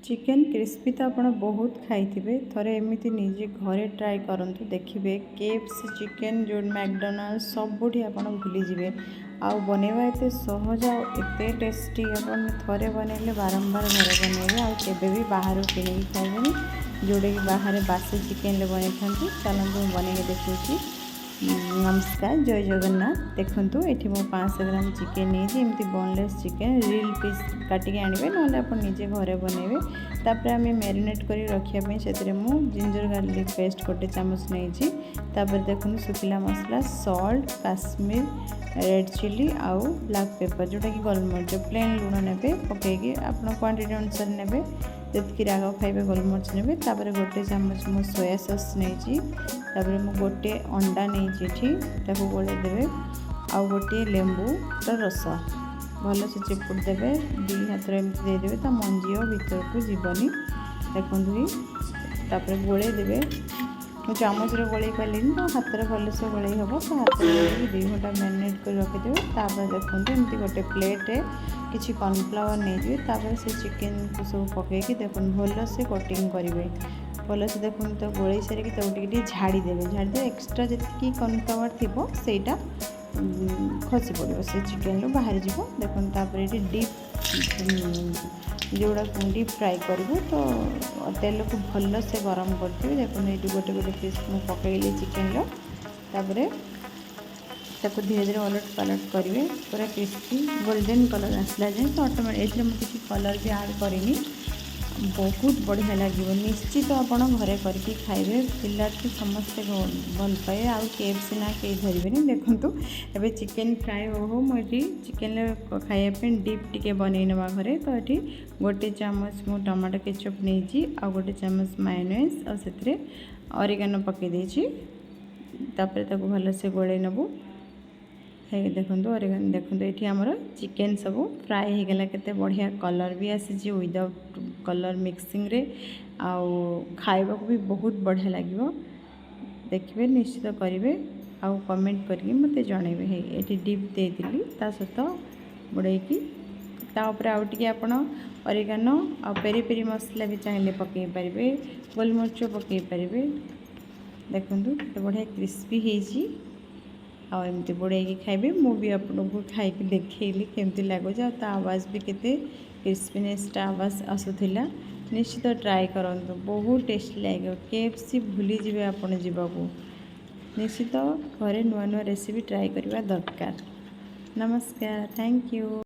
Chicken crispy तो आप बहुत खाई थरे एमती निजे घरे ट्राए करंतु देखिए केएफसी चिकेन जो मैकडोनाल्ड सबुठी आप भूलीजे आउ बनवा एत सहज आत टेस्टी अपन थे बनइले बारंबार घर बनइबे आबे भी बाहर किणी खाइबे जोड़े कि बाहर बासी चिकेन बनई था चलते बनई देखी। नमस्कार जय जगन्नाथ देखु ये मो 500 ग्राम चिकेन नहीं एमती बोनलेस चिकेन रिल पीस काटिक आनबे ना आप निजे घरे बनइबे तापर आम मैरिनेट कर रखापी से जिंजर गार्लिक पेस्ट गोटे चामच नहीं देखो सुखिला मसला सॉल्ट काश्मीर रेड चिली आउ ब्लैक पेपर जोटा कि गोलमरिच प्लेन लुण ने पकईकि आप क्वांटिटी अनुसार ने जी राग खाइबे गोलमरिच ने गोटे चामच मो सोया सॉस नहीं मु गोटे अंडा नहीं गोले देवे आउ गोटे लेंबू रस भल से चिपुड़ देवे दी हाथ एमती देदेवे ता मंजी भीतर को जीवनी देखते गोले देवे मुझे चामच गोले पारे तो हाथ में भल से गोले हम तो हाथ में 2 घंटा मैरिनेट कर रखिदेवे देखते एमती गोटे प्लेट किसी कॉर्नफ्लावर नहीं से चिकेन को सब पकईकि देख भल से कोटिंग करेंगे भल से देखो तो गोले सारिकी तो झाड़ीदेवे एक्सट्रा जी कॉर्नफ्लावर थी सेटा खसी पड़ो से चिकेन रू बाहरी जीव देखो ये डीप जोड़ा डीप फ्राए करूँ तो तेल को भल से गरम करते देखो ये गोटे गोटे पीस मुझे पकईली चिकेन तापर धीरे धीरे अलट पलट करेंगे पूरा क्रिस्पी गोल्डन कलर आसला जाए तो ऑटोमेटिक किसी कलर भी ऐड करें बहुत बढ़िया लगे निश्चित आप घरे करके खाइबे पिला समस्ते भल पाए आउ केएफसी ना कहीं धरबे देखूँ एबे चिकेन फ्राए हो मुझे चिकेन खायापी डीप टिके बनई नवा घरे तो ये गोटे चामच मु टमाटो केचप नहीं आ गोटे चामच मायोनेज और से ऑरिगेनो पकई देछि भल से गोले नबू देखो देखो ये आमर चिकेन सब फ्राए हो गला केते बढ़िया कलर भी आसी विदाउट कलर मिक्सिंग रे आउ खाइबा को भी बहुत बढ़िया लगे देखिए निश्चित करेंगे आउ कमेंट करके मते जनइबे ये डिप देती ता सहित बुड़ेकी तापर आउ टिके आपण ऑरिगेनो आ पेरी पेरी मसला भी चाहिए पकई पारे गोलमरिच पकई पारे देखो केते बढ़िया क्रिस्पी होइछि आमती बुड़ेकी खाइबे मुझे आपको खाई देखली केमती लगुच आवाज़ भी केते क्रिस्पीनेसटा आवाज़ आसूला निश्चित ट्राए करूँ बहुत टेस्टी लगे केएफसी भूली जी आप जीवाकू निश्चित घरे नुआ नुआ रेसिपी ट्राए करवा दरकार। नमस्कार थैंक यू।